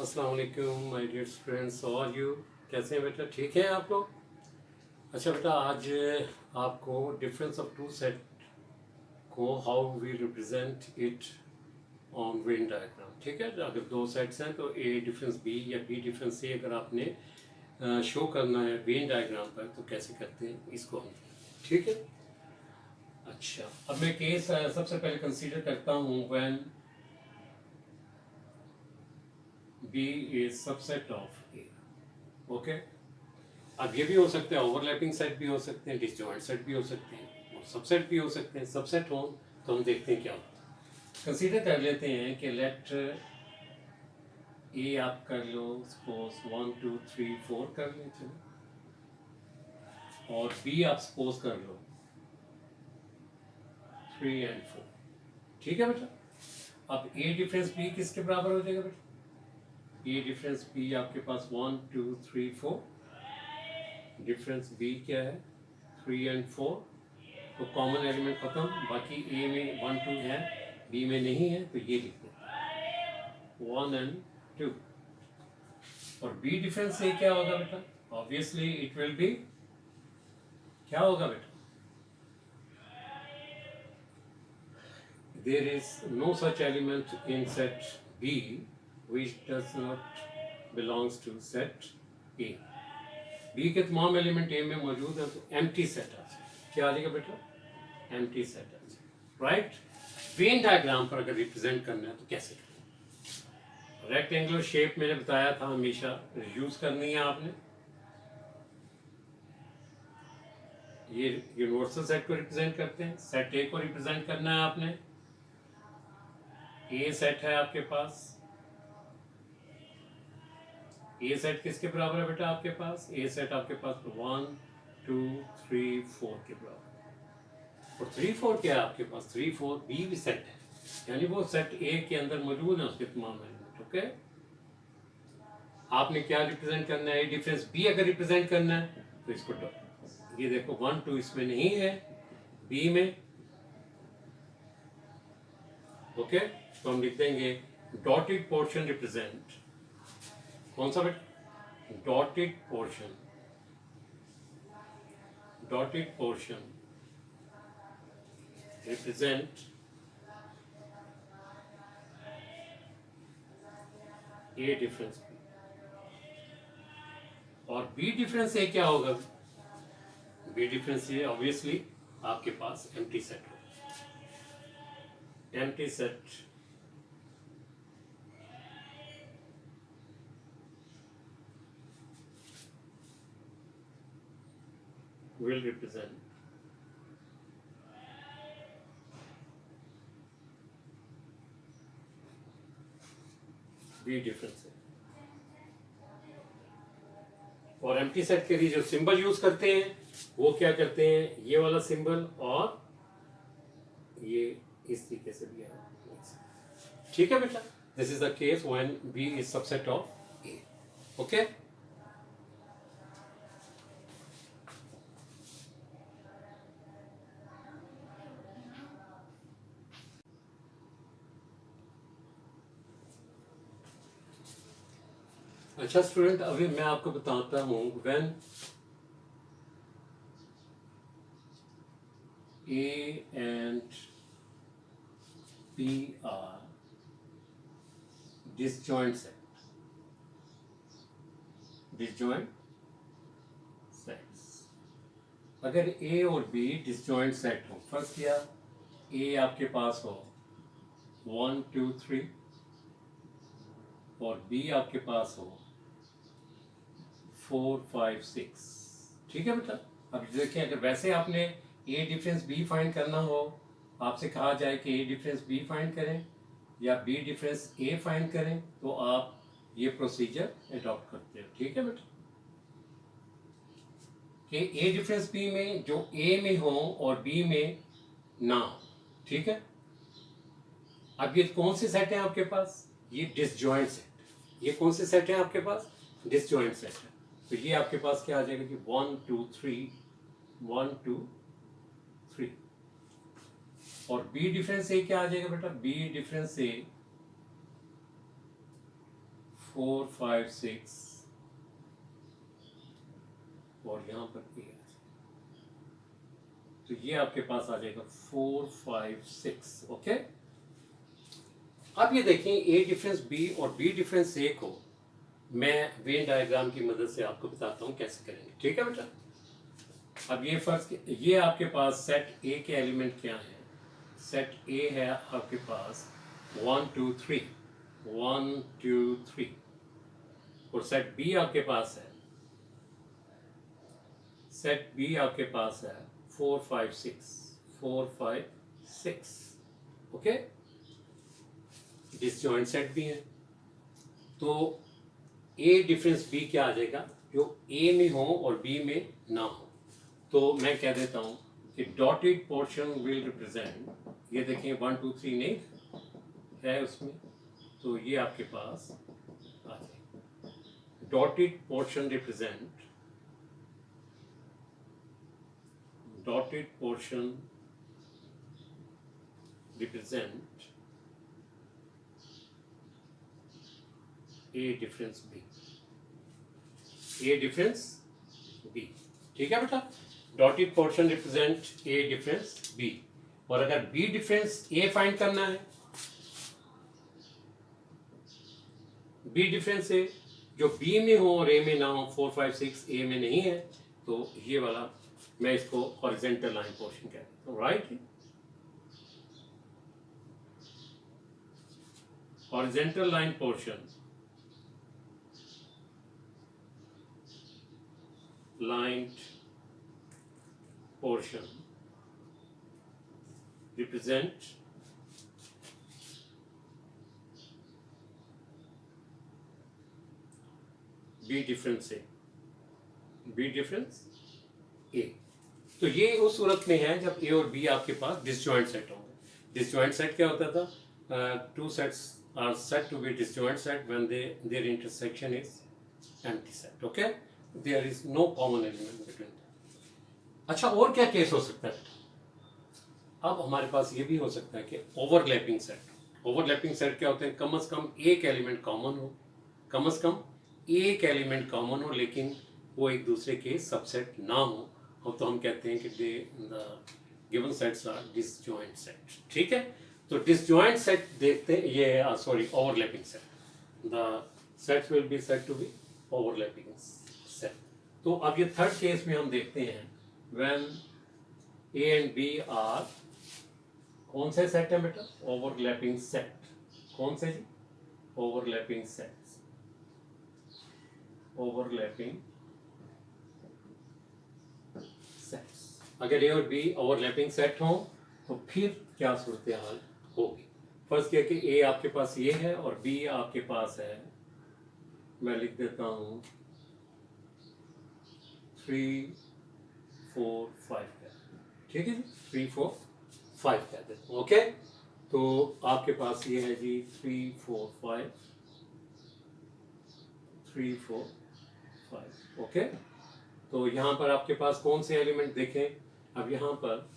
अस्सलाम वालेकुम my dear friends, how are you? कैसे हैं बेटा? ठीक है आप लोग? अच्छा बेटा, आज आपको डिफरेंस ऑफ टू सेट को how we represent it on Venn diagram, ठीक है? अगर दो सेट्स हैं तो ए डिफरेंस बी या बी डिफरेंस सी अगर आपने शो करना है वेन डायग्राम पर तो कैसे करते हैं इसको हम, ठीक है? अच्छा, अब मैं केस सबसे पहले कंसीडर करता हूँ when B is subset of A. Okay, अब ये भी हो सकता है ओवरलैपिंग सेट भी हो सकते हैं, डिसजॉइंट सेट भी हो सकते हैं और सबसेट भी हो सकते हैं। सबसेट हो तो हम देखते हैं क्या होता है। कंसीडर कर लेते हैं कि लेट ए आप कर लो, सपोज 1 2 3 4 कर लें, चलो, और बी आप सपोज कर लो 3 and 4, ठीक है बेटा? अब ए डिफरेंस बी किसके बराबर हो जाएगा बेटा? ए डिफरेंस बी आपके पास 1 2 3 4, डिफरेंस बी क्या है 3 and 4, तो कॉमन एलिमेंट खत्म, बाकी ए में 1 2 है, बी में नहीं है, तो ये लिख दो 1 and 2। और बी डिफरेंस से क्या होगा बेटा? ऑब्वियसली इट विल बी, क्या होगा बेटा? There is no such element in set B which does not belongs to set A। B के तमाम एलिमेंट ए में मौजूद है तो एम्प्टी सेट आ जाए। क्या आ जाएगा बेटा? एम्प्टी सेट आ जाए, राइट? वेन डायग्राम पर अगर रिप्रेजेंट करना है तो कैसे करें? रेक्टेंगुलर शेप मैंने बताया था हमेशा यूज करनी है आपने। ये यूनिवर्सल सेट को रिप्रेजेंट करते हैं, सेट ए को रिप्रेजेंट करना है आपने। ए सेट है आपके पास, ए सेट किसके बराबर है बेटा आपके पास? ए सेट आपके पास 1 2 3 4 के बराबर। और 3 4 क्या है आपके पास? 3 4 बी भी सेट है, यानी वो सेट ए के अंदर मौजूद है उसके तमाम एलिमेंट। ओके, आपने क्या रिप्रेजेंट करना है? ए डिफरेंस बी अगर रिप्रेजेंट करना है तो इसको ये देखो 1 2 इसमें नहीं है, बी में। ओके, तो हम लिख देंगे डॉटेड पोर्शन रिप्रेजेंट, कौन सा बेटा? Dotted portion, dotted portion represent A difference B. और बी डिफरेंस ए क्या होगा? बी डिफरेंस ए ऑब्वियसली आपके पास एम्प्टी सेट होगा। Empty set will represent B difference है। और एम्प्टी सेट के लिए जो सिंबल यूज करते हैं वो क्या करते हैं? ये वाला सिंबल और ये इस तरीके से भी है, ठीक है बेटा? This is the case when B is subset of A। Okay, अच्छा स्टूडेंट, अभी मैं आपको बताता हूं when A and B are disjoint set, disjoint sets। अगर A और B डिसजॉइंट सेट हो, फर्स्ट क्या, A आपके पास हो 1 2 3 और B आपके पास हो 4 5 6, ठीक है बेटा? अब देखिए, अगर वैसे आपने A डिफरेंस B फाइंड करना हो, आपसे कहा जाए कि A डिफरेंस B फाइंड करें या B डिफरेंस A फाइंड करें, तो आप ये प्रोसीजर अडॉप्ट करते हो, ठीक है बेटा? कि A डिफरेंस B में जो A में हो और B में ना हो, ठीक है? अब ये कौन से सेट हैं आपके पास? ये डिसजॉइंट सेट। ये कौन से सेट हैं आपके पास? डिसजॉइंट सेट है। तो ये आपके पास क्या आ जाएगा कि 1 2 3 1 2 3। और B डिफरेंस A क्या आ जाएगा बेटा? B डिफरेंस A 4 5 6 और यहाँ पर ए आ जाएगा, तो ये आपके पास आ जाएगा 4 5 6। ओके, अब ये देखें ए डिफरेंस बी और बी डिफरेंस ए को मैं वेन डायग्राम की मदद से आपको बताता हूँ कैसे करेंगे। ठीक है बेटा, अब ये फर्स्ट ये आपके पास सेट ए के एलिमेंट क्या है? सेट ए है आपके पास 1 2 3 1 2 3 और सेट बी आपके पास है, सेट बी आपके पास है 4 5 6 4 5 6। ओके, डिसजॉइंट सेट भी है, तो ए डिफरेंस बी क्या आ जाएगा? जो ए में हो और बी में ना हो, तो मैं कह देता हूं कि डॉटेड पोर्शन विल रिप्रेजेंट, ये देखिए 1 2 3 नहीं है उसमें, तो ये आपके पास आ जाएगा। Dotted portion represent, dotted portion represent A difference B, A difference B. ठीक है बेटा, dotted portion represent A difference B, और अगर बी डिफरेंस ए फाइंड करना है, बी डिफरेंस ए जो बी में हो और ए में ना हो, 4 5 6 ए में नहीं है, तो ये वाला मैं इसको हॉरिजॉन्टल लाइन पोर्शन कहता हूं। Right, horizontal line portion, lined portion represent B difference A, B difference A। तो ये उस सूरत में है जब A और B आपके पास डिसजॉइंट सेट होंगे। डिसजॉइंट सेट क्या होता था? Two sets are set to be disjoint set when their intersection is empty set. Okay, there is no common element between. अच्छा, और क्या केस हो सकता है? अब हमारे पास ये भी हो सकता है कि ओवरलैपिंग सेट। ओवरलैपिंग सेट क्या होते हैं? कम से कम एक एलिमेंट कॉमन हो, कम से कम एक एलिमेंट कॉमन हो, लेकिन वो एक दूसरे के सबसेट ना हो, और तो हम कहते हैं कि the given sets are disjoint set. ठीक है, तो डिसजॉइंट सेट देखते हैं, ये sorry overlapping set, the sets will be set to be overlapping set. तो अब ये थर्ड केस में हम देखते हैं when A and B are, कौन से सेट है बेटा? Overlapping set. कौन से जी? Overlapping sets, overlapping sets. अगर ए और बी ओवरलैपिंग सेट हो तो फिर क्या सूरत हाल होगी? फर्स्ट क्या कि ए आपके पास ये है और बी आपके पास है, मैं लिख देता हूं 3 4 5। ठीक है जी, 3 4 5 कहते हैं। ओके, तो आपके पास ये है जी 3 4 5, 3 4 5। ओके, तो यहां पर आपके पास कौन से एलिमेंट देखें? अब यहां पर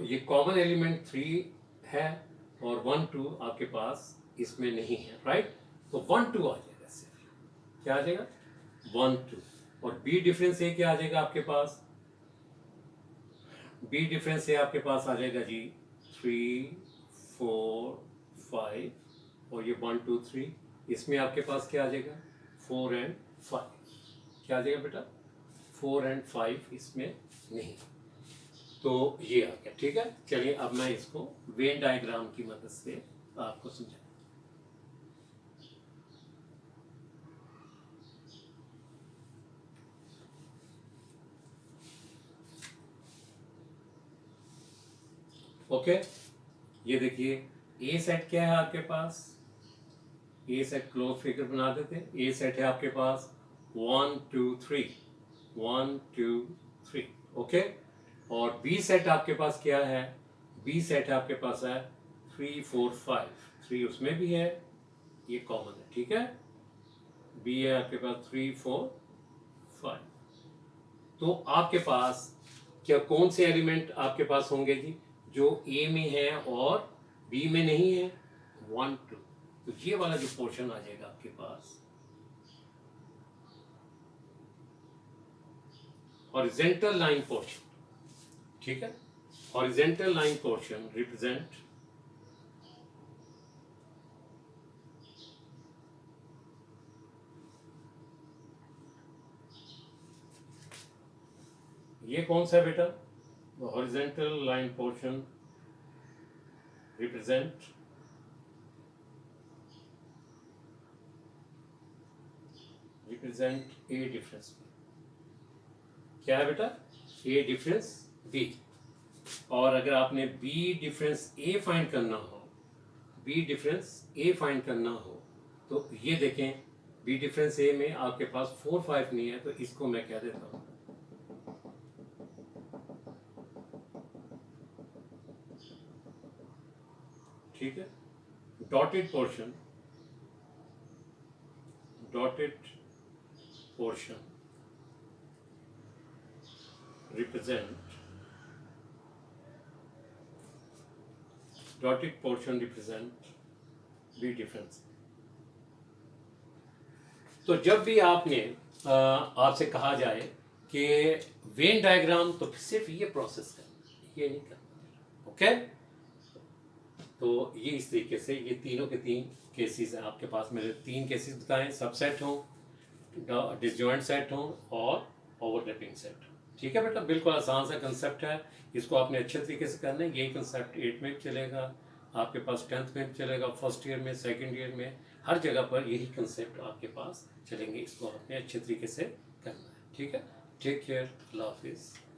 ये कॉमन एलिमेंट 3 है और 1 2 आपके पास इसमें नहीं है। राइट, तो 1 2 आ जाएगा, सिर्फ क्या आ जाएगा? 1 2। और बी डिफरेंस ए क्या आ जाएगा आपके पास? बी डिफरेंस ए आपके पास आ जाएगा जी 3 4 5, और ये 1 2 3, इसमें आपके पास क्या आ जाएगा? 4 and 5। क्या आ जाएगा बेटा? 4 and 5 इसमें नहीं, तो ये आ गया। ठीक है, चलिए अब मैं इसको वेन डायग्राम की मदद से आपको समझाऊं। ओके, ये देखिए ए सेट क्या है आपके पास? ए सेट क्लोज फिगर बना देते हैं। ए सेट है आपके पास 1 2 3, 1 2 3। ओके, और बी सेट आपके पास क्या है? बी सेट आपके पास है 3 4 5, 3 उसमें भी है, ये कॉमन है। ठीक है, बी है आपके पास 3 4 5। तो आपके पास क्या कौन से एलिमेंट आपके पास होंगे जी जो ए में है और बी में नहीं है? 1 2। तो ये वाला जो पोर्शन आ जाएगा आपके पास हॉरिजेंटल लाइन पोर्शन, ठीक है। हॉरिजेंटल लाइन पोर्शन रिप्रेजेंट ये कौन सा है बेटा? Horizontal line portion represent A difference B. क्या है बेटा? A difference B. और अगर आपने बी डिफरेंस ए फाइंड करना हो, बी डिफरेंस ए फाइंड करना हो, तो ये देखें बी डिफरेंस ए में आपके पास 4 5 नहीं है, तो इसको मैं कह देता हूं ठीक है। Dotted portion represent B difference. तो जब भी आपने आपसे कहा जाए कि वेन डायग्राम, तो सिर्फ ये प्रोसेस करना, ये नहीं करना, ओके। तो ये इस तरीके से ये तीनों के तीन केसेस हैं आपके पास। मैंने 3 केसेस बताए, सबसेट हो, डिसजॉइंट सेट हो और ओवरलैपिंग सेट, ठीक है बेटा। बिल्कुल आसान सा कंसेप्ट है, इसको आपने अच्छे तरीके से करना है। यही कंसेप्ट 8 में भी चलेगा आपके पास, 10th में भी चलेगा, फर्स्ट ईयर में, सेकेंड ईयर में, हर जगह पर यही कंसेप्ट आपके पास चलेंगे। इसको आपने अच्छे तरीके से करना है, ठीक है। टेक केयर, अल्लाह हाफिज़।